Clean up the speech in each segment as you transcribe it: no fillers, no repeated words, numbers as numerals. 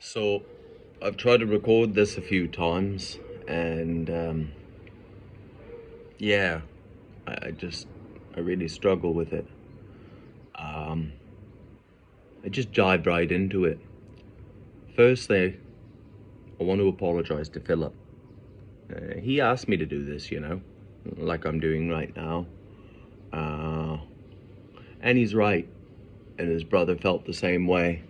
So I've tried to record this a few times, and yeah, I really struggle with it. Um, I just dived right into it. Firstly, I want to apologize to Philip. He asked me to do this, like I'm doing right now. Uh, and he's right, and his brother felt the same way.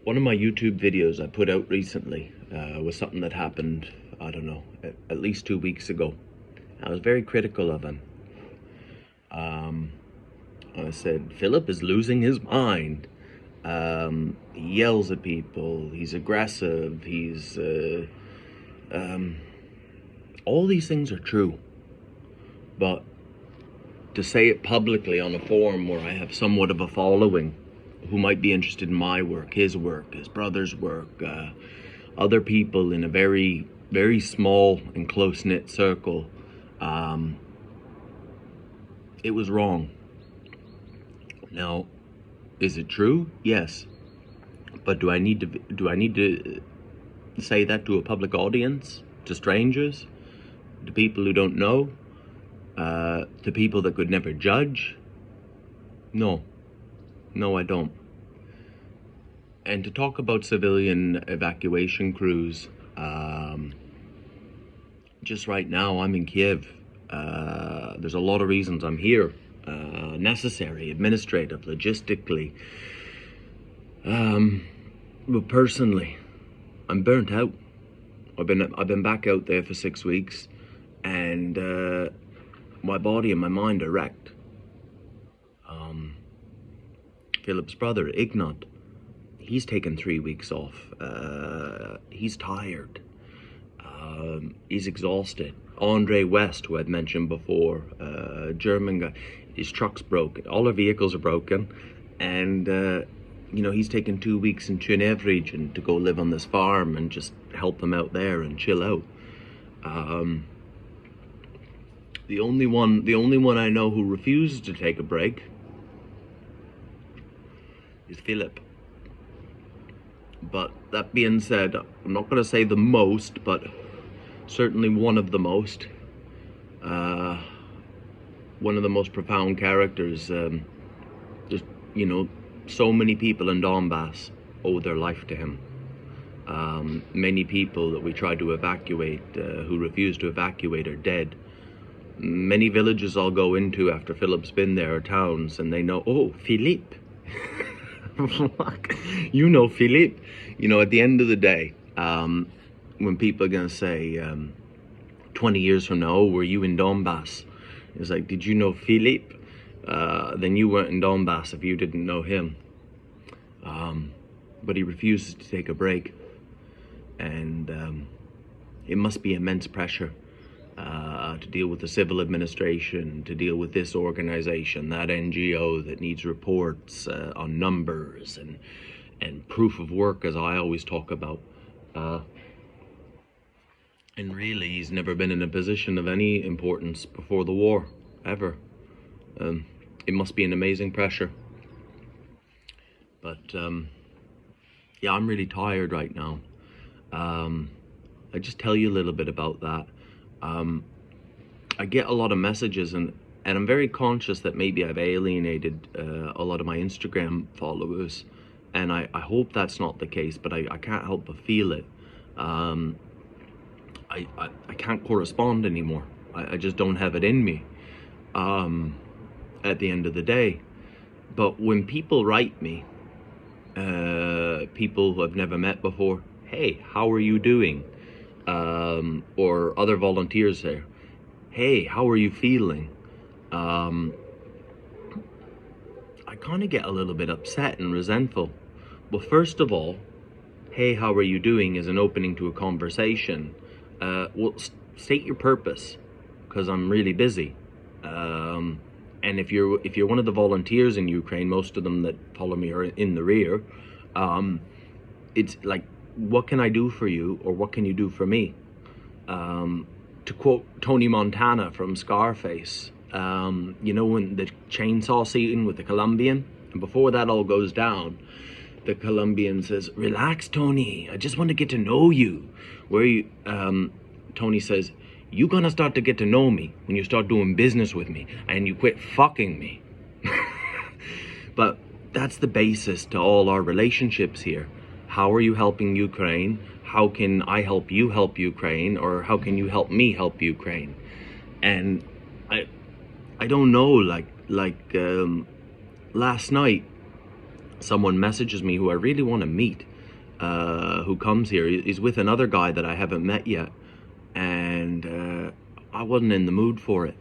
One of my YouTube videos I put out recently was something that happened, I don't know, at least 2 weeks ago. I was very critical of him. I said, Philip is losing his mind. He yells at people, he's aggressive, all these things are true. But to say it publicly on a forum where I have somewhat of a following who might be interested in my work, his brother's work, other people in a very, very small and close-knit circle, it was wrong. Now, is it true? Yes. But do I need to say that to a public audience, to strangers, to people who don't know, to people that could never judge? No, I don't. And to talk about civilian evacuation crews, just right now I'm in Kyiv. There's a lot of reasons I'm here, necessary, administrative, logistically. But personally, I'm burnt out. I've been back out there for 6 weeks, and my body and my mind are wrecked. Philip's brother, Ignat, he's taken 3 weeks off. He's tired. He's exhausted. Andre West, who I'd mentioned before, German guy, his truck's broken. All our vehicles are broken, and he's taken 2 weeks in Kyiv region to go live on this farm and just help them out there and chill out. The only one I know who refuses to take a break is Philip. But that being said, I'm not going to say the most, but certainly one of the most. One of the most profound characters. Just, so many people in Donbas owe their life to him. Many people that we tried to evacuate, who refused to evacuate, are dead. Many villages I'll go into after Philip's been there, or towns, and they know, oh, Philippe. You know Philippe. At the end of the day, when people are going to say 20 years from now, oh, were you in Donbas? It's like, did you know Philippe? Then you weren't in Donbas if you didn't know him. But he refuses to take a break. And it must be immense pressure to deal with the civil administration, to deal with this organization, that NGO that needs reports on numbers and proof of work, as I always talk about. And really, he's never been in a position of any importance before the war, ever. It must be an amazing pressure. But yeah, I'm really tired right now. I just tell you a little bit about that. I get a lot of messages, and I'm very conscious that maybe I've alienated a lot of my Instagram followers, and I hope that's not the case, but I can't help but feel it. I can't correspond anymore. I just don't have it in me at the end of the day. But when people write me, people who I've never met before, hey, how are you doing? Or other volunteers there, hey, how are you feeling? I kind of get a little bit upset and resentful. Well, first of all, hey, how are you doing is an opening to a conversation. Well, state your purpose, because I'm really busy. And if you're one of the volunteers in Ukraine, most of them that follow me are in the rear. It's like, what can I do for you, or what can you do for me? To quote Tony Montana from Scarface, when the chainsaw scene with the Colombian, and before that all goes down, the Colombian says, "Relax, Tony. I just want to get to know you." Where you, Tony says, "You gonna start to get to know me when you start doing business with me and you quit fucking me." But that's the basis to all our relationships here. How are you helping Ukraine? How can I help Ukraine? Or how can you help me help Ukraine? And I don't know, last night, someone messages me who I really want to meet, who comes here. He's with another guy that I haven't met yet. And I wasn't in the mood for it.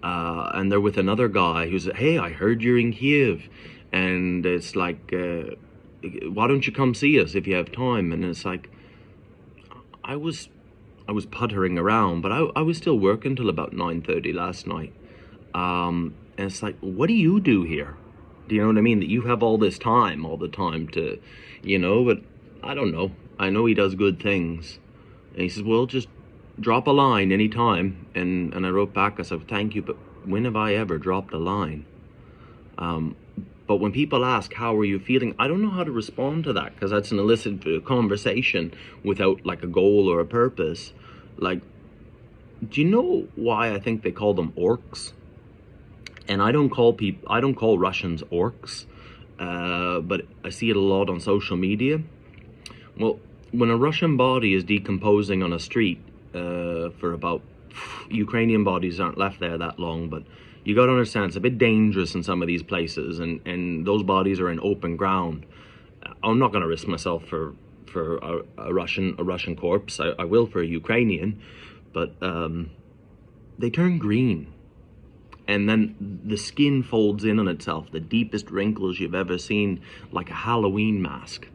And they're with another guy who's, "Hey, I heard you're in Kyiv." And it's like, "Why don't you come see us if you have time?" And it's like, I was puttering around, but I was still working till about 9:30 last night. And it's like, what do you do here? Do you know what I mean? That you have all this time, all the time to, but I don't know. I know he does good things. And he says, "Well, just drop a line anytime." And I wrote back, I said, "Thank you, but when have I ever dropped a line?" But when people ask, "How are you feeling?" I don't know how to respond to that, because that's an illicit conversation without like a goal or a purpose. Like, do you know why I think they call them orcs? And I don't call Russians orcs, but I see it a lot on social media. Well, when a Russian body is decomposing on a street, for about, Ukrainian bodies aren't left there that long, but you got to understand, it's a bit dangerous in some of these places, and those bodies are in open ground. I'm not going to risk myself for a Russian corpse. I will for a Ukrainian, but they turn green, and then the skin folds in on itself, the deepest wrinkles you've ever seen, like a Halloween mask.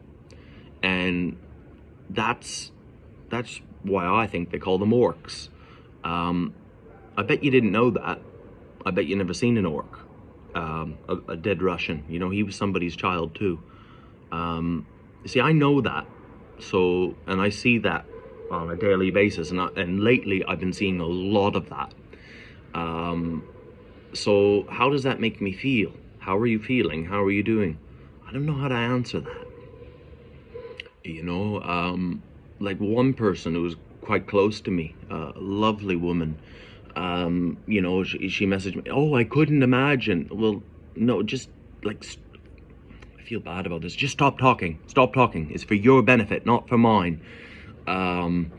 And that's why I think they call them orcs. I bet you didn't know that. I bet you never seen an orc, a dead Russian. He was somebody's child too. See, I know that, and I see that on a daily basis, and lately I've been seeing a lot of that. So how does that make me feel? How are you feeling? How are you doing? I don't know how to answer that. Like one person who was quite close to me, a lovely woman, she messaged me, "Oh, I couldn't imagine." Well, no, just like, I feel bad about this. Just stop talking. Stop talking. It's for your benefit, not for mine. And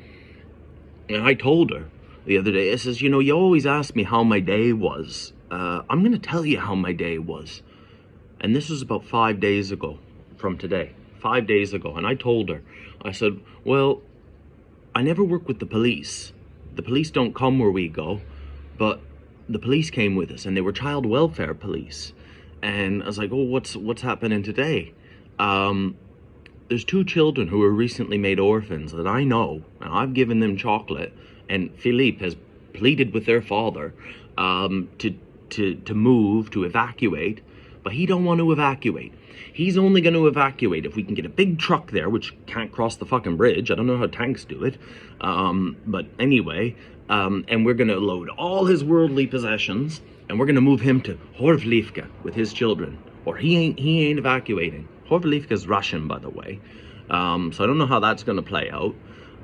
I told her the other day, I says, "You always ask me how my day was. I'm going to tell you how my day was." And this was about 5 days ago from today. 5 days ago. And I told her, I said, "Well, I never work with the police. The police don't come where we go, but the police came with us, and they were child welfare police." And I was like, "Oh, what's happening today?" There's 2 children who were recently made orphans that I know, and I've given them chocolate, and Philippe has pleaded with their father to move, to evacuate, but he don't want to evacuate. He's only going to evacuate if we can get a big truck there, which can't cross the fucking bridge. I don't know how tanks do it. But anyway, and we're going to load all his worldly possessions, and we're going to move him to Horvlivka with his children. Or he ain't evacuating. Horvlivka's Russian, by the way. So I don't know how that's going to play out.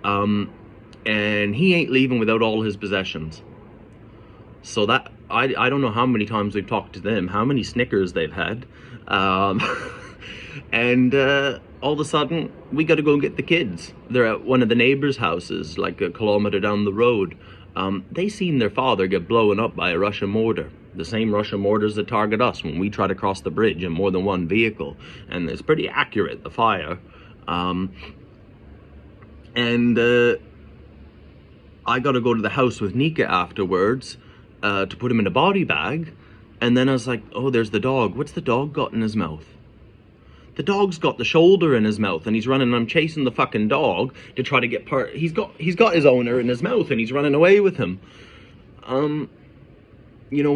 And he ain't leaving without all his possessions. So that, I don't know how many times we've talked to them, how many Snickers they've had. And all of a sudden, we got to go get the kids. They're at one of the neighbors' houses, like a kilometer down the road. They seen their father get blown up by a Russian mortar. The same Russian mortars that target us when we try to cross the bridge in more than one vehicle. And it's pretty accurate, the fire. I got to go to the house with Nika afterwards to put him in a body bag. And then I was like, "Oh, there's the dog. What's the dog got in his mouth?" The dog's got the shoulder in his mouth, and he's running. I'm chasing the fucking dog to try to get part. He's got his owner in his mouth, and he's running away with him. When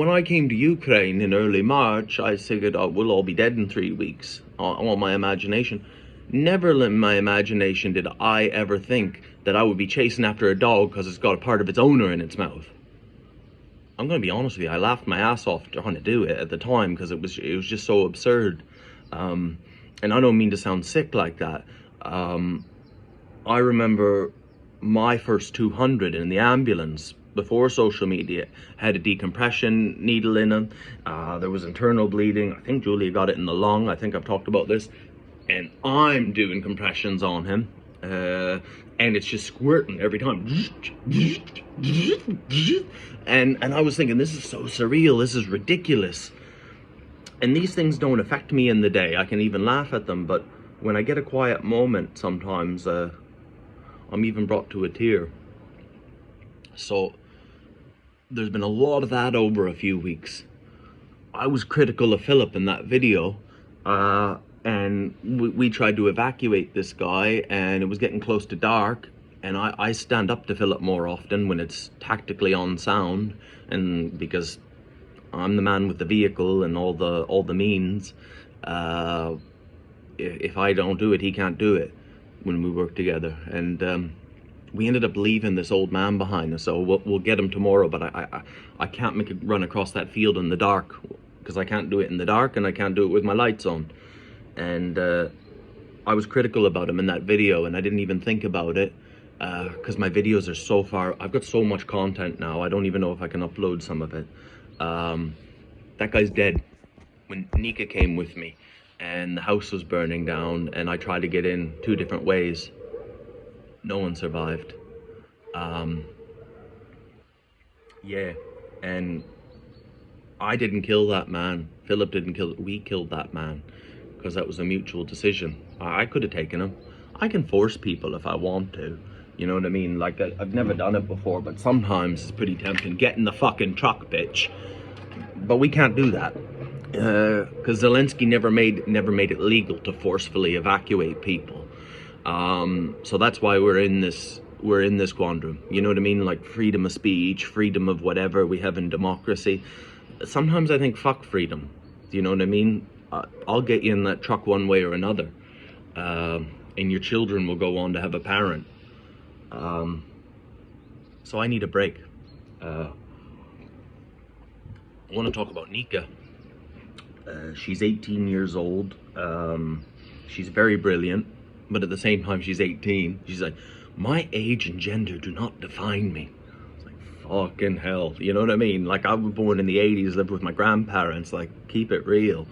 I came to Ukraine in early March, I figured, "Oh, we'll all be dead in 3 weeks." All my imagination. Never in my imagination did I ever think that I would be chasing after a dog because it's got a part of its owner in its mouth. I'm going to be honest with you, I laughed my ass off trying to do it at the time because it was just so absurd. and I don't mean to sound sick like that. I remember my first 200 in the ambulance before social media had a decompression needle in them. There was internal bleeding. I think Julia got it in the lung. I think I've talked about this. And I'm doing compressions on him. And it's just squirting every time. And I was thinking, this is so surreal. This is ridiculous. And these things don't affect me in the day. I can even laugh at them. But when I get a quiet moment, sometimes I'm even brought to a tear. So there's been a lot of that over a few weeks. I was critical of Philip in that video, and we tried to evacuate this guy, and it was getting close to dark, and I stand up to Philip more often when it's tactically unsound, and because I'm the man with the vehicle and all the means. If I don't do it, he can't do it when we work together. And we ended up leaving this old man behind us, so we'll get him tomorrow. But I can't make a run across that field in the dark, because I can't do it in the dark, and I can't do it with my lights on. And I was critical about him in that video, and I didn't even think about it, because my videos are so far. I've got so much content now, I don't even know if I can upload some of it. That guy's dead. When Nika came with me and the house was burning down, and I tried to get in 2 different ways, no one survived. Yeah, and I didn't kill that man. Philip didn't kill. We killed that man because that was a mutual decision. I could have taken him. I can force people if I want to. You know what I mean? Like, I've never done it before, but sometimes it's pretty tempting. Get in the fucking truck, bitch. But we can't do that. Because Zelensky never made it legal to forcefully evacuate people. So that's why we're in this quandrum. You know what I mean? Like, freedom of speech, freedom of whatever we have in democracy. Sometimes I think, fuck freedom. You know what I mean? I'll get you in that truck one way or another. And your children will go on to have a parent. So I need a break. I want to talk about Nika. She's 18 years old. She's very brilliant, but at the same time, she's 18. She's like, my age and gender do not define me. It's like, fucking hell. You know what I mean? Like, I was born in the 80s, lived with my grandparents. Like, keep it real.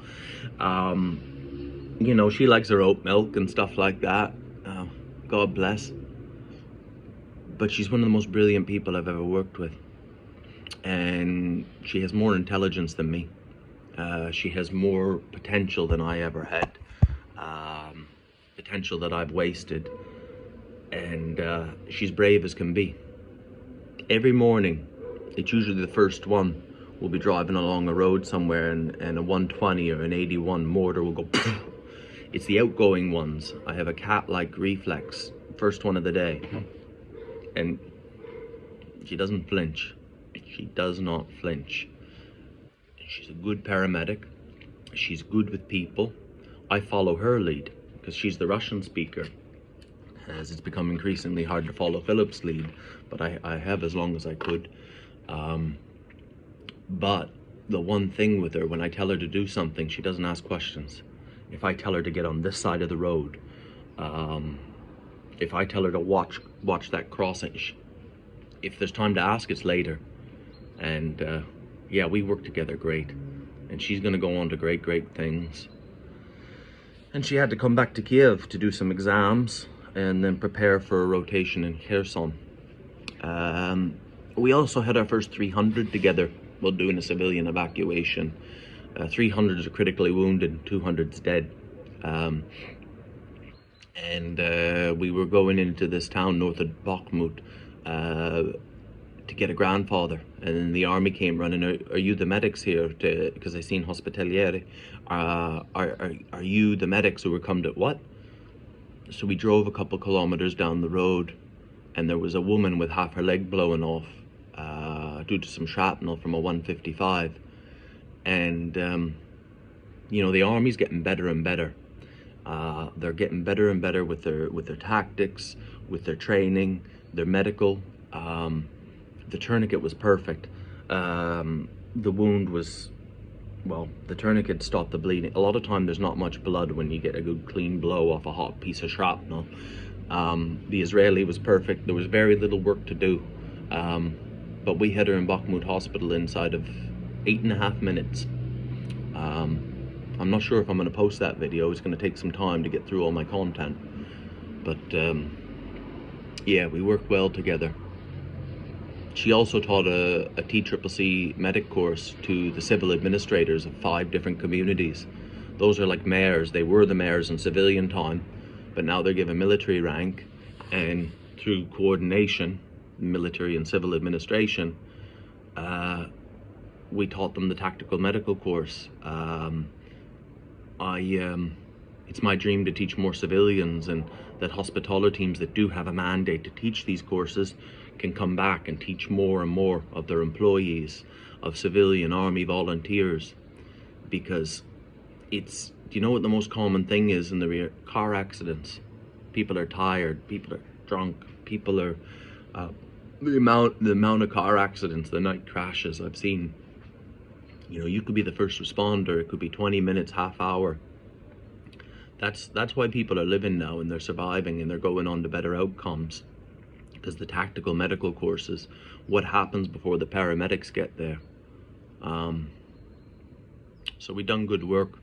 You know, she likes her oat milk and stuff like that. God bless. But she's one of the most brilliant people I've ever worked with. And she has more intelligence than me. She has more potential than I ever had. Potential that I've wasted. And she's brave as can be. Every morning, it's usually the first one. We'll be driving along a road somewhere, and a 120 or an 81 mortar will go. It's the outgoing ones. I have a cat-like reflex. First one of the day. And she doesn't flinch. She does not flinch. She's a good paramedic. She's good with people. I follow her lead because she's the Russian speaker. As it's become increasingly hard to follow Philip's lead, but I have as long as I could. But the one thing with her, when I tell her to do something, she doesn't ask questions. If I tell her to get on this side of the road, if I tell her to watch that crossing, if there's time to ask, it's later. And yeah, we work together great. And she's going to go on to great, great things. And she had to come back to Kyiv to do some exams and then prepare for a rotation in Kherson. We also had our first 300 together while doing a civilian evacuation. 300 are critically wounded, 200's dead. And we were going into this town north of Bakhmut to get a grandfather, and then the army came running. Are you the medics here? Because I seen Hospitaliere. Are you the medics who were come to what? So we drove a couple kilometers down the road, and there was a woman with half her leg blown off due to some shrapnel from a 155. And you know, the army's getting better and better. They're getting better and better with their tactics, with their training, their medical. The tourniquet was perfect. The wound was well, the tourniquet stopped the bleeding. A lot of time there's not much blood when you get a good clean blow off a hot piece of shrapnel. The Israeli was perfect. There was very little work to do, but we had her in Bakhmut hospital inside of 8.5 minutes. I'm not sure if I'm going to post that video. It's going to take some time to get through all my content, but yeah, we worked well together. She also taught a TCCC medic course to the civil administrators of 5 different communities. Those are like mayors. They were the mayors in civilian time, but now they're given military rank, and through coordination, military and civil administration, we taught them the tactical medical course. It's my dream to teach more civilians, and that hospitaller teams that do have a mandate to teach these courses can come back and teach more and more of their employees, of civilian army volunteers, because it's, do you know what the most common thing is in the rear? Car accidents. People are tired, people are drunk, people are, the amount of car accidents, the night crashes I've seen. You know, you could be the first responder, it could be 20 minutes, half hour. That's why people are living now, and they're surviving, and they're going on to better outcomes. Because the tactical medical courses, what happens before the paramedics get there. So we done good work.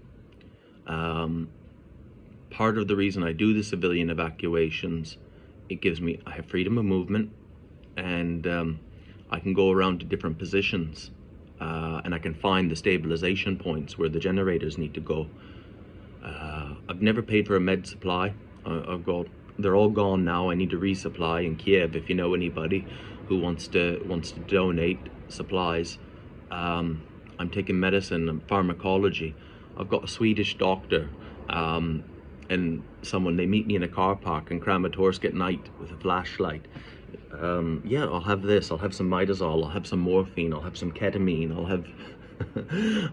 Part of the reason I do the civilian evacuations, it gives me, I have freedom of movement, and I can go around to different positions, and I can find the stabilization points where the generators need to go. I've never paid for a med supply. They're all gone now. I need to resupply in Kyiv. If you know anybody who wants to donate supplies, I'm taking medicine and pharmacology. I've got a Swedish doctor, and someone, they meet me in a car park in Kramatorsk at night with a flashlight. Yeah, I'll have this, I'll have some mitazole, I'll have some morphine, I'll have some ketamine, I'll have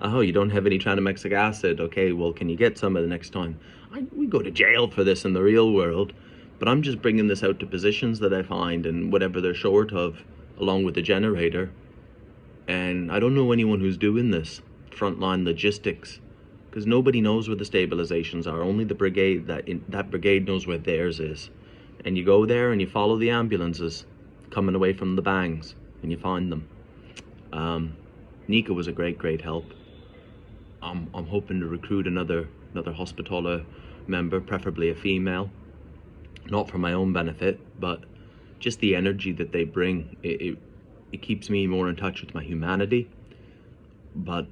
oh, you don't have any tranexamic acid? Okay, well, can you get some of the next time? We go to jail for this in the real world, but I'm just bringing this out to positions that I find, and whatever they're short of, along with the generator. And I don't know anyone who's doing this frontline logistics, because nobody knows where the stabilizations are. Only the brigade, that brigade knows where theirs is. And you go there and you follow the ambulances coming away from the bangs, and you find them. Nika was a great help. I'm hoping to recruit another hospitaller member, preferably a female. Not for my own benefit, but just the energy that they bring. It keeps me more in touch with my humanity. But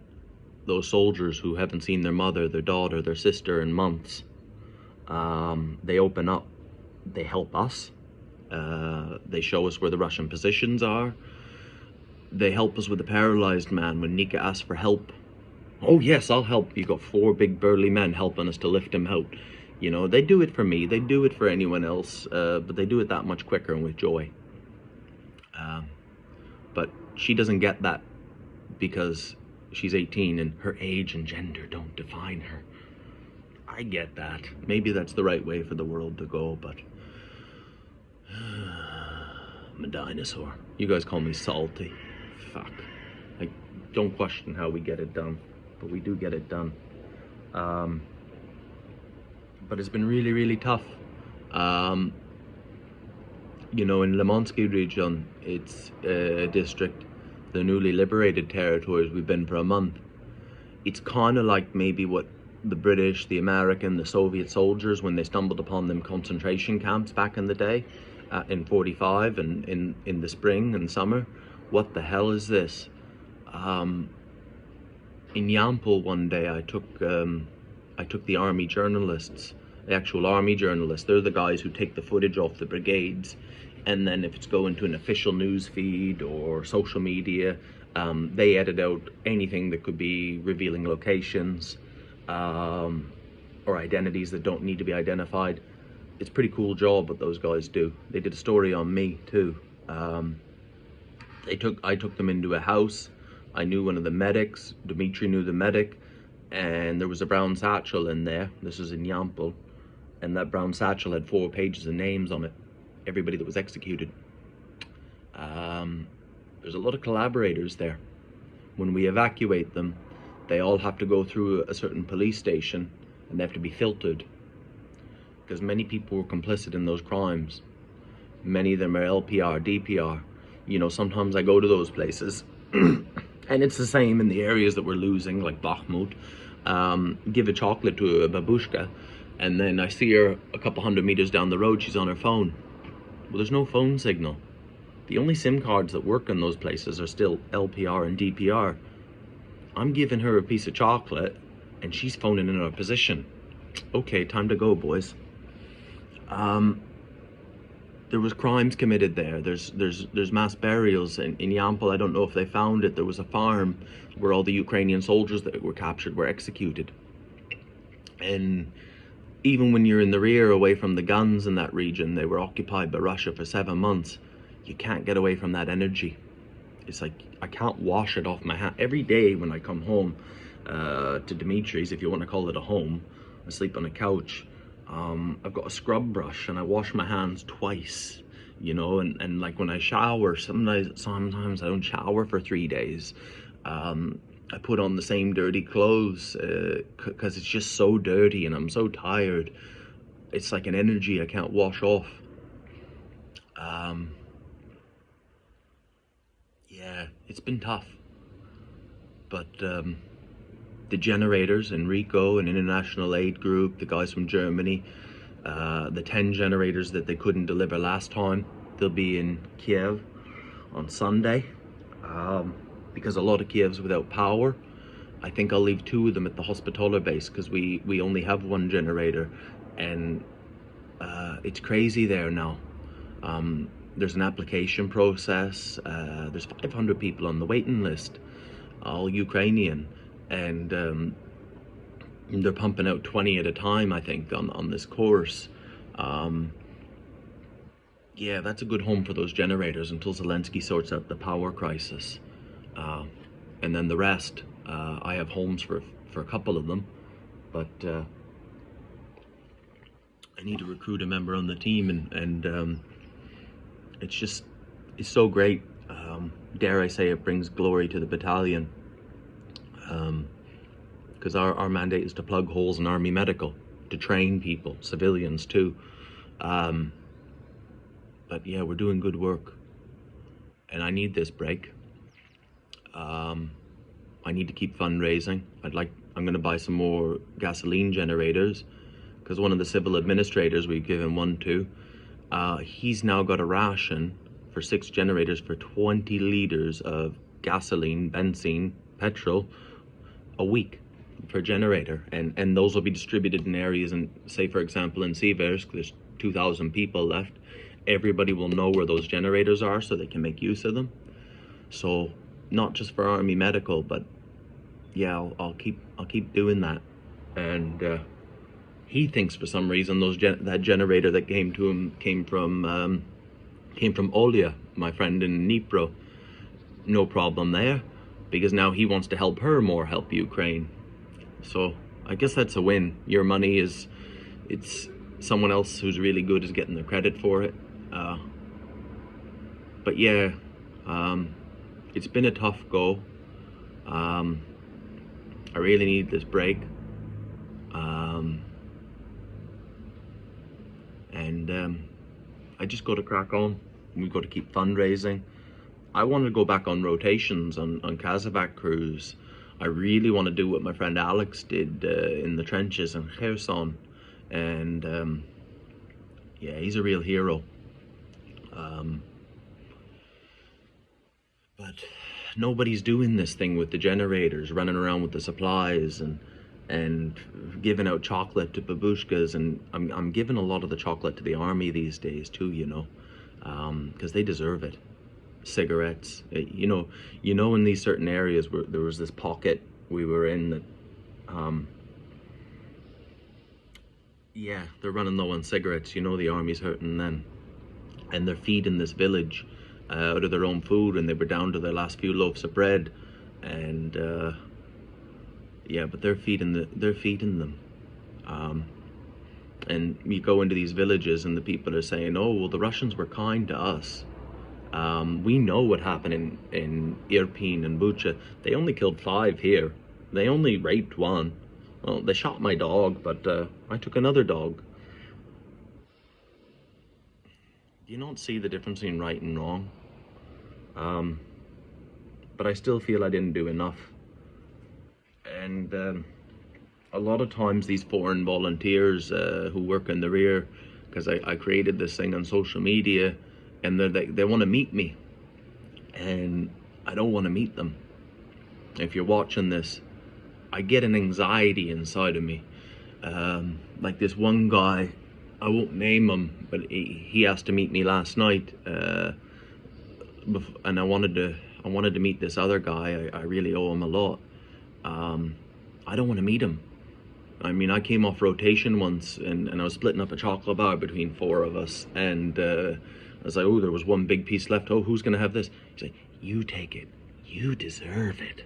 those soldiers who haven't seen their mother, their daughter, their sister in months, they open up. They help us. They show us where the Russian positions are. They help us with the paralyzed man when Nika asks for help. Oh yes, I'll help. You got 4 big burly men helping us to lift him out. You know, they do it for me. They do it for anyone else, but they do it that much quicker and with joy. But she doesn't get that because she's 18 and her age and gender don't define her. I get that. Maybe that's the right way for the world to go, but I'm a dinosaur. You guys call me salty. Fuck. I don't question how we get it done, but we do get it done. But it's been really tough. You know, in Lemansky region, it's a district, the newly liberated territories, we've been for a month. It's kind of like maybe what the British, the American, the Soviet soldiers, when they stumbled upon them concentration camps back in the day, in 45 and in the spring and summer. What the hell is this? In Yampol one day, I took the army journalists, the actual army journalists. They're the guys who take the footage off the brigades, and then if it's going to an official news feed or social media, they edit out anything that could be revealing locations or identities that don't need to be identified. It's a pretty cool job what those guys do. They did a story on me too. I took them into a house. I knew one of the medics. Dmitry knew the medic, and there was a brown satchel in there. This was in Yampol, and that brown satchel had 4 pages of names on it. Everybody that was executed. There's a lot of collaborators there. When we evacuate them, They all have to go through a certain police station, and they have to be filtered, because many people were complicit in those crimes. Many of them are LPR, DPR. You know, sometimes I go to those places and it's the same in the areas that we're losing, like Bakhmut. Give a chocolate to a babushka, and then I see her a couple hundred meters down the road, she's on her phone. Well, there's no phone signal. The only SIM cards that work in those places are still LPR and DPR. I'm giving her a piece of chocolate and she's phoning in her position. Okay, time to go, boys. There was crimes committed there. There's mass burials in Yampol. I don't know if they found it. There was a farm where all the Ukrainian soldiers that were captured were executed. And even when you're in the rear, away from the guns in that region, they were occupied by Russia for 7 months. You can't get away from that energy. It's like, I can't wash it off my hand. Every day when I come home to Dimitri's, if you want to call it a home, I sleep on a couch. I've got a scrub brush and I wash my hands twice, you know, and like when I shower, sometimes I don't shower for 3 days. I put on the same dirty clothes because it's just so dirty and I'm so tired. It's like an energy I can't wash off. Yeah, it's been tough. But the generators, Enrico, an international aid group, the guys from Germany, the 10 generators that they couldn't deliver last time, they'll be in Kyiv on Sunday. Because a lot of Kyiv's without power. I think I'll leave 2 of them at the Hospitaller base because we only have 1 generator, and it's crazy there now. There's an application process. There's 500 people on the waiting list, all Ukrainian, and they're pumping out 20 at a time, I think, on this course. Yeah, that's a good home for those generators until Zelensky sorts out the power crisis. And then the rest, I have homes for a couple of them, but I need to recruit a member on the team, and it's so great. Dare I say, it brings glory to the battalion, because our mandate is to plug holes in Army Medical, to train people, civilians too. But yeah, we're doing good work, and I need this break. I need to keep fundraising. I'm going to buy some more gasoline generators, because one of the civil administrators we've given one to, he's now got a ration for 6 generators for 20 liters of gasoline, benzene, petrol a week per generator, and those will be distributed in areas, and say for example in Siversk there's 2,000 people left. Everybody will know where those generators are so they can make use of them. So not just for Army Medical, but yeah, I'll keep doing that. And he thinks for some reason that generator that came to him came from Olya, my friend in Dnipro. No problem there, because now he wants to help her more, help Ukraine. So I guess that's a win. Your money it's someone else who's really good is getting the credit for it. But yeah, it's been a tough go. I really need this break. I just got to crack on. We've got to keep fundraising. I want to go back on rotations on Kazavat crews. I really want to do what my friend Alex did in the trenches in Kherson. And yeah, he's a real hero. But nobody's doing this thing with the generators, running around with the supplies and giving out chocolate to babushkas. And I'm giving a lot of the chocolate to the army these days too, you know, because they deserve it. Cigarettes, you know, in these certain areas where there was this pocket we were in that, yeah, they're running low on cigarettes. You know, the army's hurting then, and they're feeding this village out of their own food, and they were down to their last few loaves of bread, and yeah, but they're feeding them. And you go into these villages and the people are saying, oh, well, the Russians were kind to us. We know what happened in Irpin and Bucha. They only killed 5 here. They only raped one. Well, they shot my dog, but I took another dog. You don't see the difference between right and wrong. But I still feel I didn't do enough. And a lot of times these foreign volunteers who work in the rear, because I created this thing on social media, and they want to meet me, and I don't want to meet them. If you're watching this, I get an anxiety inside of me. Like this one guy, I won't name him, but he asked to meet me last night, and I wanted to meet this other guy. I really owe him a lot. I don't want to meet him. I mean, I came off rotation once, and I was splitting up a chocolate bar between 4 of us, and I was like, oh, there was one big piece left. Oh, who's gonna have this? He's like, you take it. You deserve it.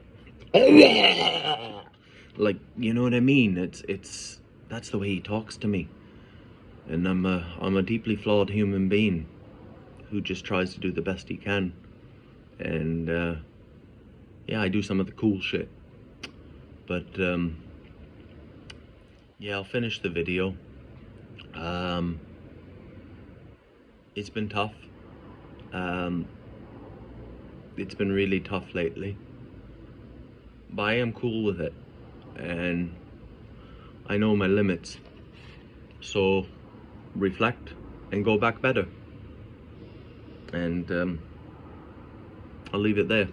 Like, you know what I mean? It's that's the way he talks to me, and I'm a deeply flawed human being who just tries to do the best he can, and yeah, I do some of the cool shit, but yeah, I'll finish the video. It's been tough. It's been really tough lately, but I am cool with it, and I know my limits, so reflect and go back better, and I'll leave it there.